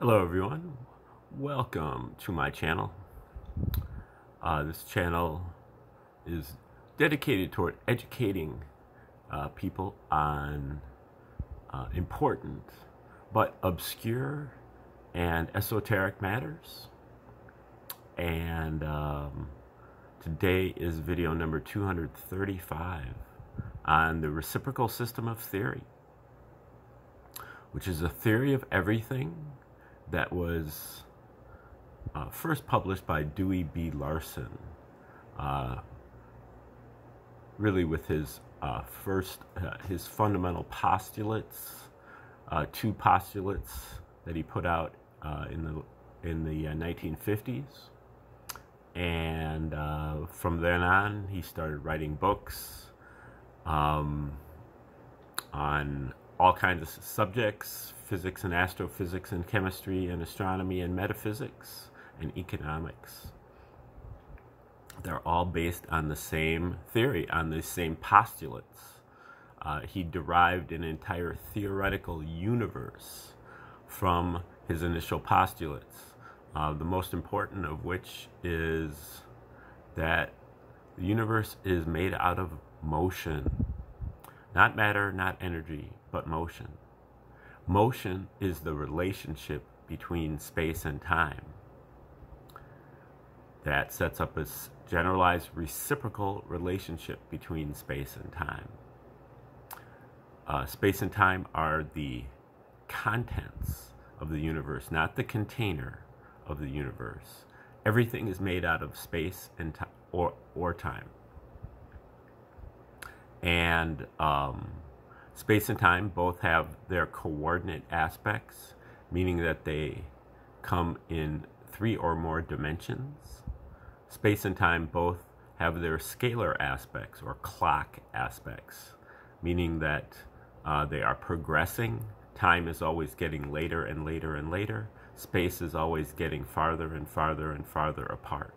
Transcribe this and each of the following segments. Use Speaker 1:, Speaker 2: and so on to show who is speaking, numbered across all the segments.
Speaker 1: Hello everyone, welcome to my channel. This channel is dedicated toward educating people on important but obscure and esoteric matters. And today is video number 235 on the reciprocal system of theory, which is a theory of everything that was first published by Dewey B. Larson, really with his his fundamental postulates, two postulates that he put out in the 1950s, and from then on he started writing books on all kinds of subjects: physics and astrophysics and chemistry and astronomy and metaphysics and economics. They're all based on the same theory, on the same postulates. He derived an entire theoretical universe from his initial postulates, the most important of which is that the universe is made out of motion. Not matter, not energy, but motion. Motion is the relationship between space and time that sets up a generalized reciprocal relationship between space and time. Space and time are the contents of the universe, not the container of the universe. Everything is made out of space and or time. And space and time both have their coordinate aspects, meaning that they come in 3 or more dimensions. Space and time both have their scalar aspects or clock aspects, meaning that they are progressing. Time is always getting later and later and later. Space is always getting farther and farther and farther apart.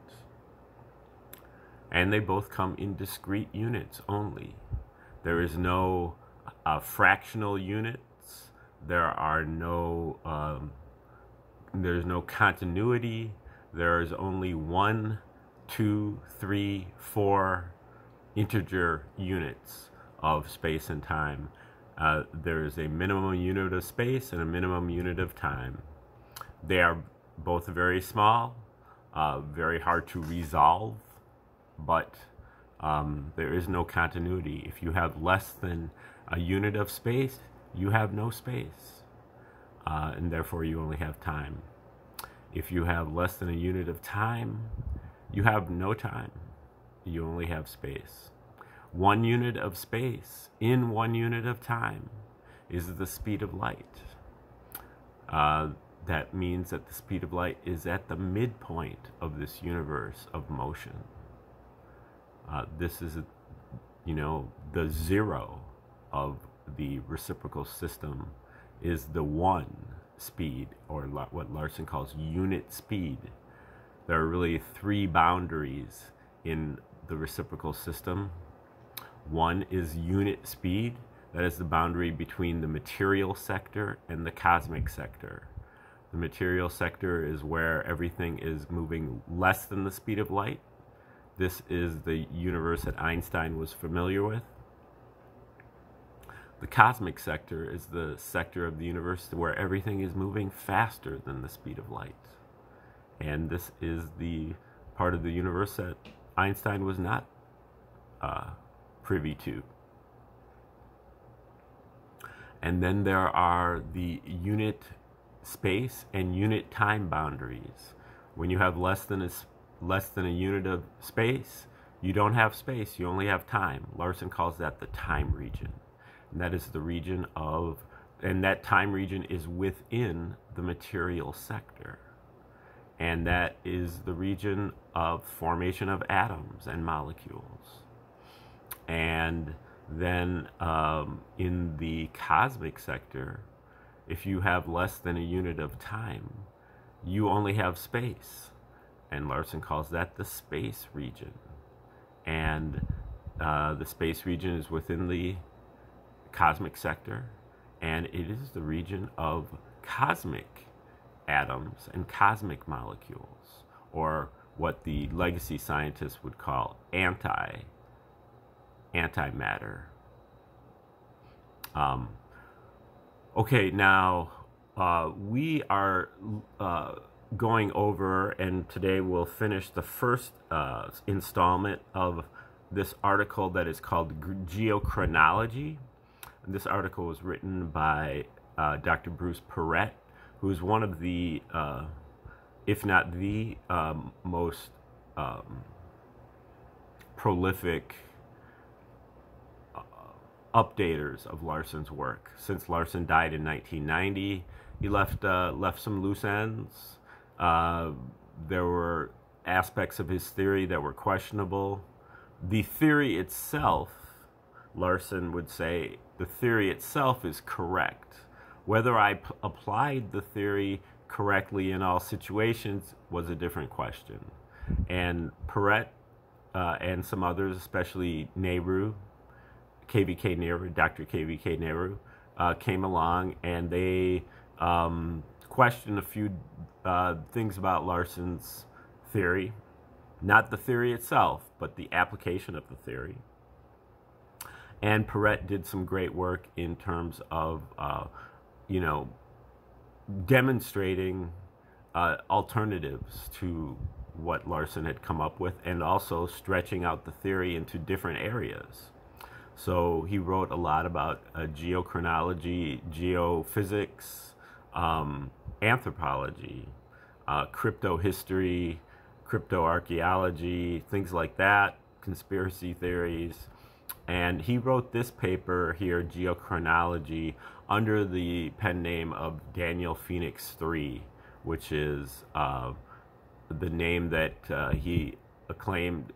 Speaker 1: And they both come in discrete units only. There is no fractional units. There are no, there's no continuity. There is only 1, 2, 3, 4 integer units of space and time. There is a minimum unit of space and a minimum unit of time. They are both very small, very hard to resolve, but there is no continuity. If you have less than a unit of space, you have no space, and therefore you only have time. If you have less than a unit of time, you have no time. You only have space. 1 unit of space in 1 unit of time is the speed of light. That means that the speed of light is at the midpoint of this universe of motion. This is, the zero of the reciprocal system is the 1 speed, or what Larson calls unit speed. There are really 3 boundaries in the reciprocal system. 1 is unit speed. That is the boundary between the material sector and the cosmic sector. The material sector is where everything is moving less than the speed of light. This is the universe that Einstein was familiar with. The cosmic sector is the sector of the universe where everything is moving faster than the speed of light. And this is the part of the universe that Einstein was not privy to. And then there are the unit space and unit time boundaries. When you have less than a unit of space, you don't have space, you only have time. Larson calls that the time region. And that is the region of, and that time region is within the material sector. And that is the region of formation of atoms and molecules. And then in the cosmic sector, if you have less than a unit of time, you only have space. And Larson calls that the space region. And the space region is within the cosmic sector, and it is the region of cosmic atoms and cosmic molecules, or what the legacy scientists would call antimatter. Okay, now we are going over, and today we'll finish the first installment of this article that is called Geochronology. And this article was written by Dr. Bruce Perrett, who is one of the, if not the most prolific updaters of Larson's work. Since Larson died in 1990, he left some loose ends. There were aspects of his theory that were questionable. The theory itself, Larson would say, the theory itself is correct. Whether I applied the theory correctly in all situations was a different question. And Perrett and some others, especially Nehru, KVK Nehru, Dr. KVK Nehru, came along, and they questioned a few things about Larson's theory. Not the theory itself, but the application of the theory. And Perrett did some great work in terms of, demonstrating alternatives to what Larson had come up with, and also stretching out the theory into different areas. So he wrote a lot about geochronology, geophysics, anthropology, cryptohistory, cryptoarchaeology, things like that, conspiracy theories. And he wrote this paper here, Geochronology, under the pen name of Daniel Phoenix III, which is the name that he claimed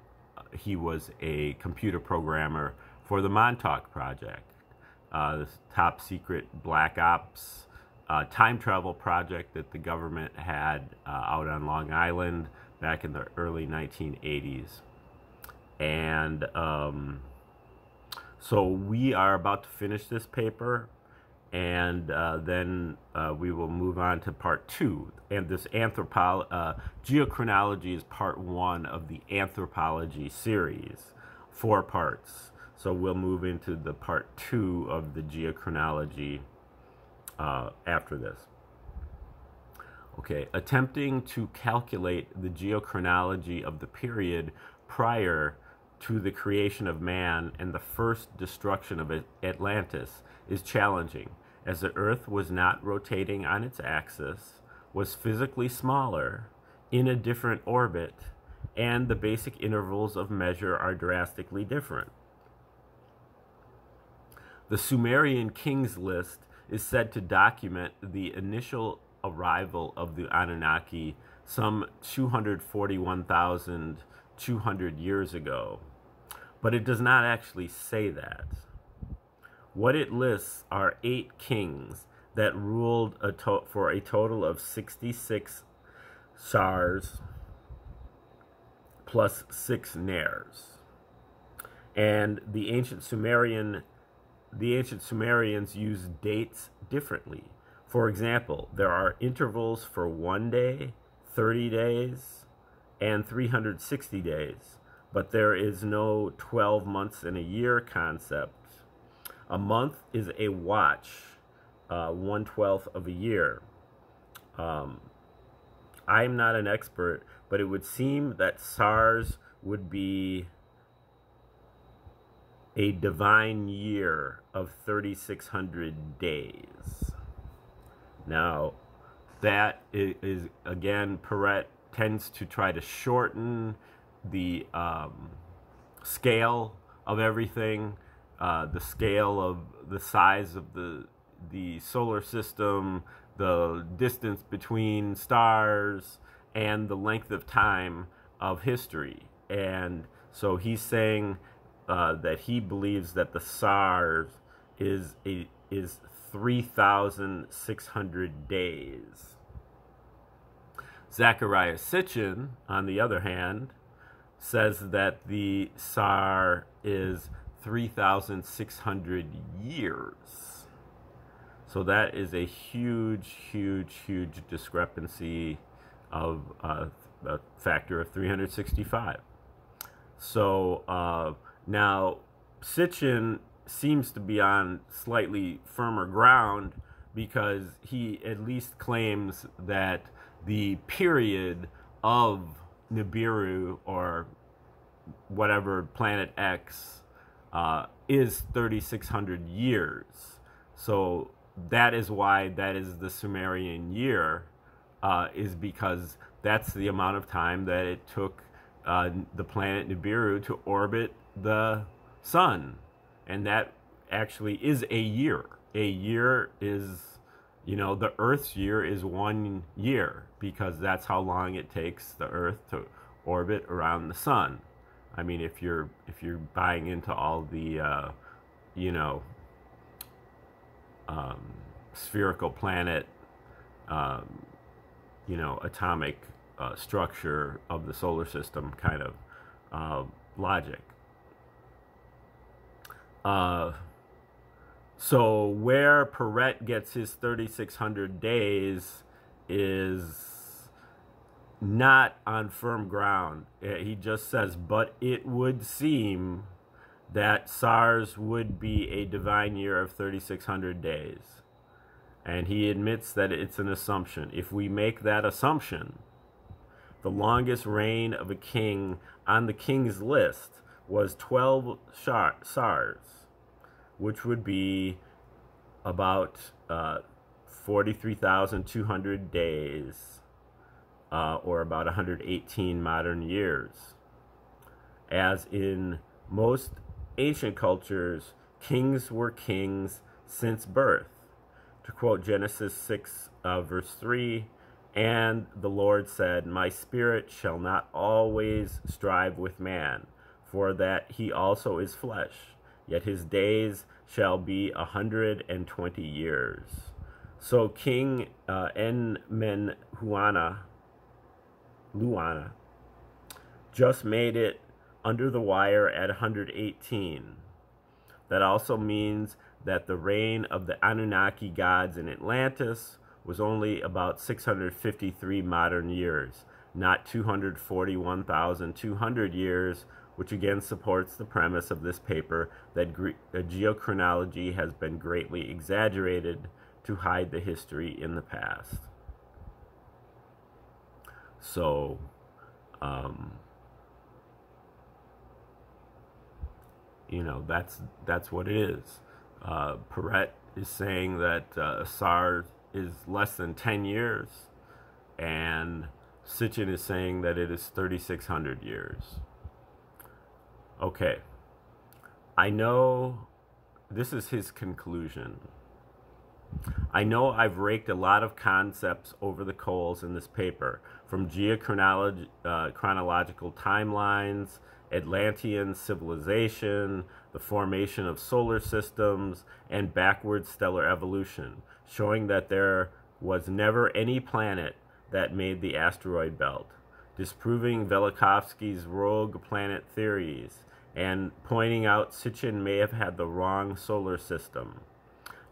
Speaker 1: he was a computer programmer for the Montauk Project, this top secret black ops time travel project that the government had out on Long Island back in the early 1980s. And so we are about to finish this paper, and then we will move on to part 2. And this geochronology is part 1 of the anthropology series, 4 parts. So we'll move into the part 2 of the geochronology after this. Okay, attempting to calculate the geochronology of the period prior to the creation of man and the first destruction of Atlantis is challenging, as the Earth was not rotating on its axis, was physically smaller, in a different orbit, and the basic intervals of measure are drastically different. The Sumerian Kings List is said to document the initial arrival of the Anunnaki some 241,200 years ago, but it does not actually say that. What it lists are 8 kings that ruled for a total of 66 Sars plus 6 Nairs. And the ancient Sumerians used dates differently. For example, there are intervals for 1 day, 30 days, and 360 days, but there is no 12 months in a year concept. A month is a watch, 1/12 of a year. I'm not an expert, but it would seem that SARS would be a divine year of 3,600 days. Now, that is again, Perrett tends to try to shorten the scale of everything, the scale of the size of the solar system, the distance between stars, and the length of time of history. And so he's saying that he believes that the SARS is 3,600 days. Zechariah Sitchin, on the other hand, says that the SAR is 3,600 years. So that is a huge, huge, huge discrepancy of a factor of 365. So now Sitchin seems to be on slightly firmer ground because he at least claims that the period of Nibiru, or whatever planet X, is 3,600 years. So that is why that is the Sumerian year, is because that's the amount of time that it took the planet Nibiru to orbit the sun. And that actually is a year. A year is, the Earth's year is 1 year, because that's how long it takes the Earth to orbit around the sun. I mean, if you're buying into all the, spherical planet, atomic structure of the solar system kind of logic. So where Perret gets his 3,600 days is not on firm ground. He just says, but it would seem that SARS would be a divine year of 3,600 days. And he admits that it's an assumption. If we make that assumption, the longest reign of a king on the king's list was 12 SARS, which would be about 43,200 days, or about 118 modern years. As in most ancient cultures, kings were kings since birth. To quote Genesis 6, verse 3, and the Lord said, my spirit shall not always strive with man, for that he also is flesh, yet his days shall be 120 years. So King Enmenhuana just made it under the wire at 118. That also means that the reign of the Anunnaki gods in Atlantis was only about 653 modern years, not 241,200 years, which again supports the premise of this paper that geochronology has been greatly exaggerated to hide the history in the past. So, that's what it is. Perret is saying that SARS is less than 10 years, and Sitchin is saying that it is 3,600 years. Okay, I know this is his conclusion. I know I've raked a lot of concepts over the coals in this paper, from chronological timelines, Atlantean civilization, the formation of solar systems, and backward stellar evolution, showing that there was never any planet that made the asteroid belt, disproving Velikovsky's rogue planet theories, and pointing out Sitchin may have had the wrong solar system.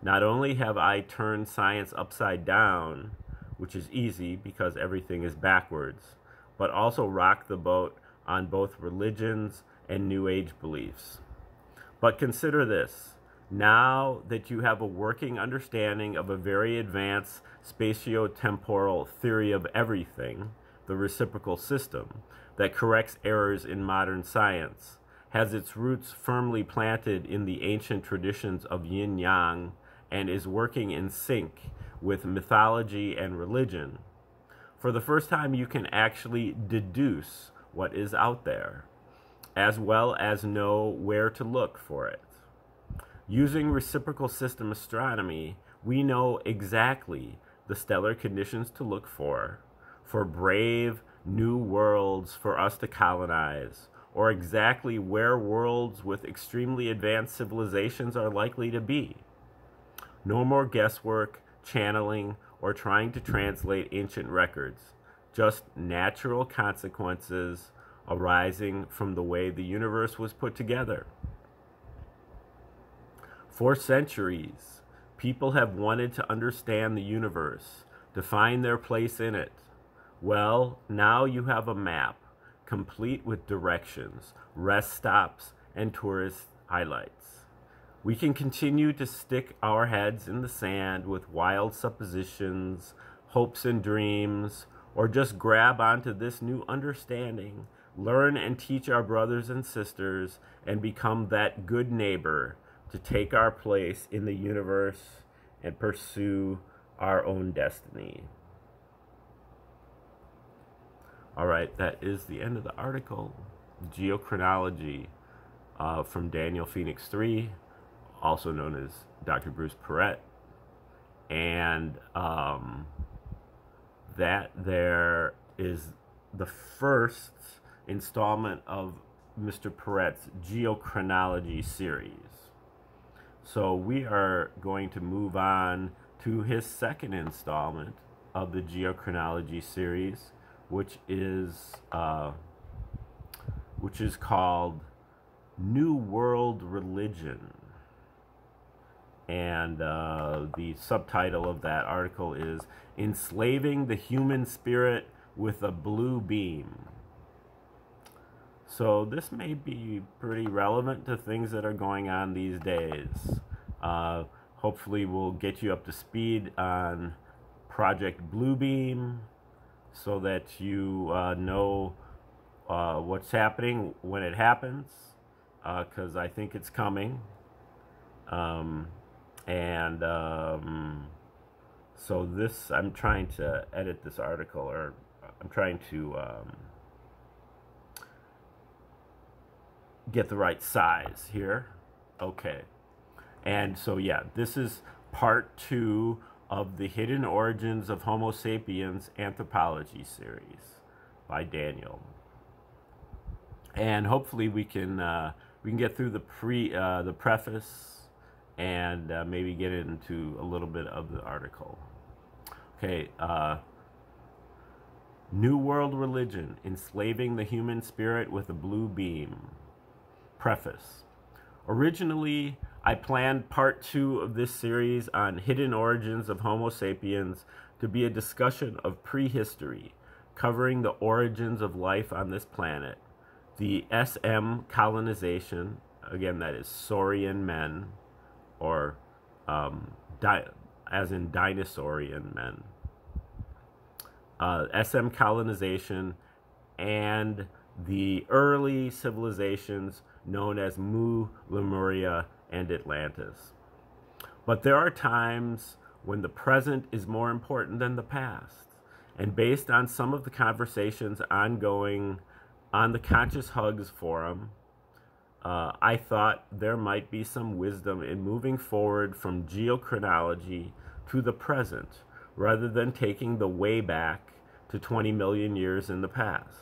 Speaker 1: Not only have I turned science upside down, which is easy because everything is backwards, but also rocked the boat on both religions and New Age beliefs. But consider this. Now that you have a working understanding of a very advanced spatio-temporal theory of everything, the reciprocal system, that corrects errors in modern science, has its roots firmly planted in the ancient traditions of yin-yang, and is working in sync with mythology and religion, for the first time you can actually deduce what is out there, as well as know where to look for it. Using reciprocal system astronomy, we know exactly the stellar conditions to look for brave new worlds for us to colonize, or exactly where worlds with extremely advanced civilizations are likely to be. No more guesswork, channeling, or trying to translate ancient records. Just natural consequences arising from the way the universe was put together. For centuries, People have wanted to understand the universe, to find their place in it. Well, now you have a map, complete with directions, rest stops, and tourist highlights. We can continue to stick our heads in the sand with wild suppositions, hopes and dreams, or just grab onto this new understanding, learn and teach our brothers and sisters, and become that good neighbor to take our place in the universe and pursue our own destiny. All right, that is the end of the article. Geochronology from Daniel Phoenix 3, also known as Dr. Bruce Perrett. And that there is the first installment of Mr. Perrett's Geochronology series. So we are going to move on to his second installment of the Geochronology series, which is called New World Religion. And the subtitle of that article is Enslaving the Human Spirit with a Blue Beam. So this may be pretty relevant to things that are going on these days. Hopefully we'll get you up to speed on Project Bluebeam so that you know what's happening when it happens, because I think it's coming. So this, I'm trying to edit this article, or I'm trying to get the right size here. Okay. And so, yeah, this is part 2 of the Hidden Origins of Homo Sapiens Anthropology series by Daniel. And hopefully we can get through the preface and maybe get into a little bit of the article. Okay, New World Religion, Enslaving the Human Spirit with a Blue Beam. Preface. Originally, I planned part 2 of this series on Hidden Origins of Homo Sapiens to be a discussion of prehistory, covering the origins of life on this planet, the SM colonization, again that is Saurian men, or as in dinosaurian men, SM colonization, and the early civilizations known as Mu, Lemuria, and Atlantis. But there are times when the present is more important than the past. And based on some of the conversations ongoing on the Conscious Hugs forum, I thought there might be some wisdom in moving forward from geochronology to the present, rather than taking the way back to 20 million years in the past.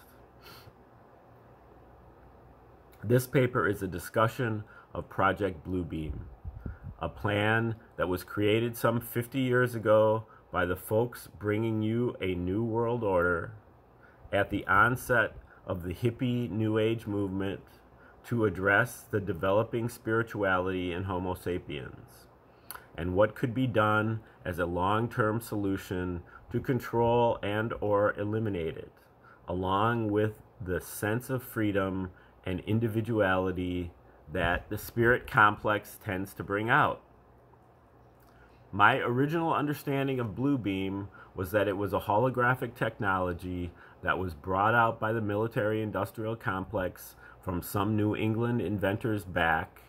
Speaker 1: This paper is a discussion of Project Bluebeam, a plan that was created some 50 years ago by the folks bringing you a new world order at the onset of the hippie New Age movement to address the developing spirituality in Homo sapiens, and what could be done as a long-term solution to control and or eliminate it, along with the sense of freedom and individuality that the spirit complex tends to bring out. My original understanding of Bluebeam was that it was a holographic technology that was brought out by the military-industrial complex from some New England inventors back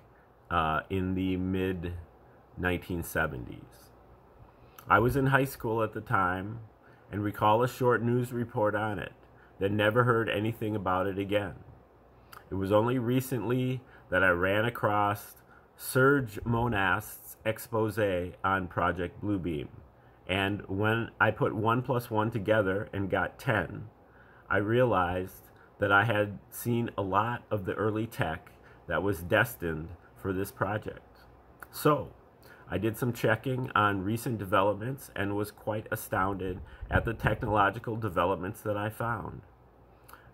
Speaker 1: in the mid-1970s. I was in high school at the time and recall a short news report on it, then never heard anything about it again. It was only recently that I ran across Serge Monast's expose on Project Bluebeam, and when I put 1 + 1 together and got 10, I realized that I had seen a lot of the early tech that was destined for this project. So, I did some checking on recent developments and was quite astounded at the technological developments that I found.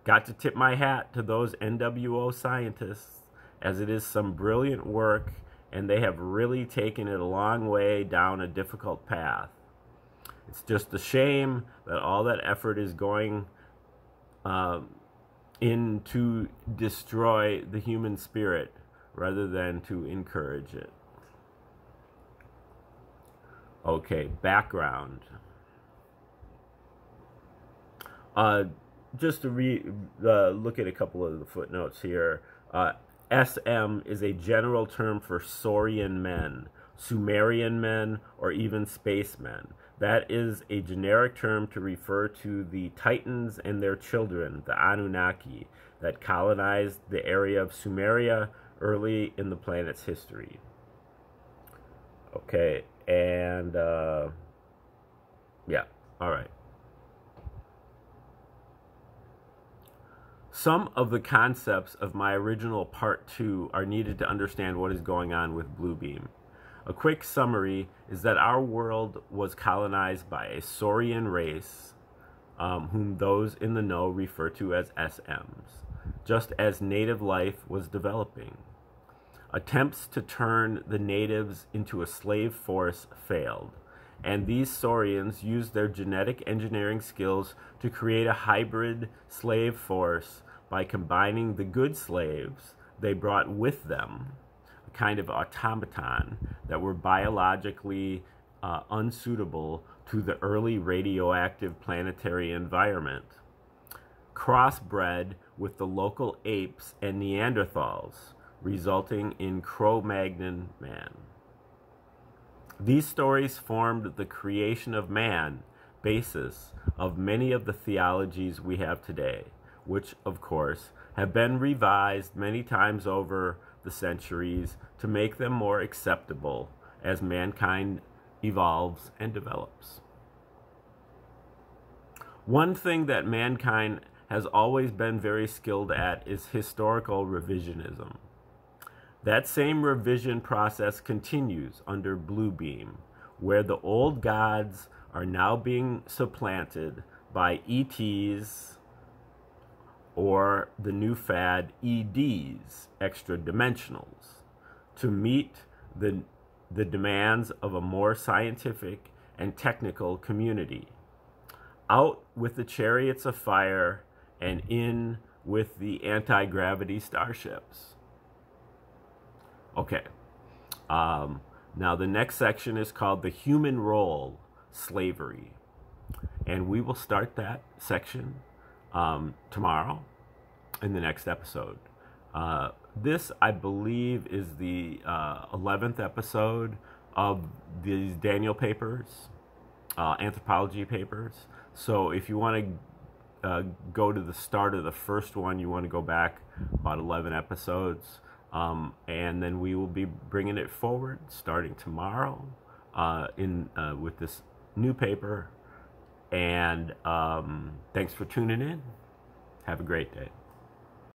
Speaker 1: Got to tip my hat to those NWO scientists, as it is some brilliant work and they have really taken it a long way down a difficult path. It's just a shame that all that effort is going in to destroy the human spirit rather than to encourage it. Okay, background. Just to look at a couple of the footnotes here. SM is a general term for Saurian men, Sumerian men, or even spacemen. That is a generic term to refer to the Titans and their children, the Anunnaki, that colonized the area of Sumeria early in the planet's history. Okay, and yeah, all right. Some of the concepts of my original part 2 are needed to understand what is going on with Bluebeam. A quick summary is that our world was colonized by a Saurian race, whom those in the know refer to as SMs, just as native life was developing. Attempts to turn the natives into a slave force failed, and these Saurians used their genetic engineering skills to create a hybrid slave force by combining the good slaves they brought with them, a kind of automaton that were biologically unsuitable to the early radioactive planetary environment, crossbred with the local apes and Neanderthals, resulting in Cro-Magnon man. These stories formed the creation of man basis of many of the theologies we have today, which, of course, have been revised many times over the centuries to make them more acceptable as mankind evolves and develops. One thing that mankind has always been very skilled at is historical revisionism. That same revision process continues under Bluebeam, where the old gods are now being supplanted by ETs, or the new fad EDs, extra dimensionals, to meet the demands of a more scientific and technical community. Out with the chariots of fire and in with the anti-gravity starships. Okay, now the next section is called the human role, slavery. And we will start that section tomorrow in the next episode. This, I believe, is the 11th episode of these Daniel papers, anthropology papers. So if you want to go to the start of the first one, you want to go back about 11 episodes. And then we will be bringing it forward starting tomorrow with this new paper. And thanks for tuning in. Have a great day.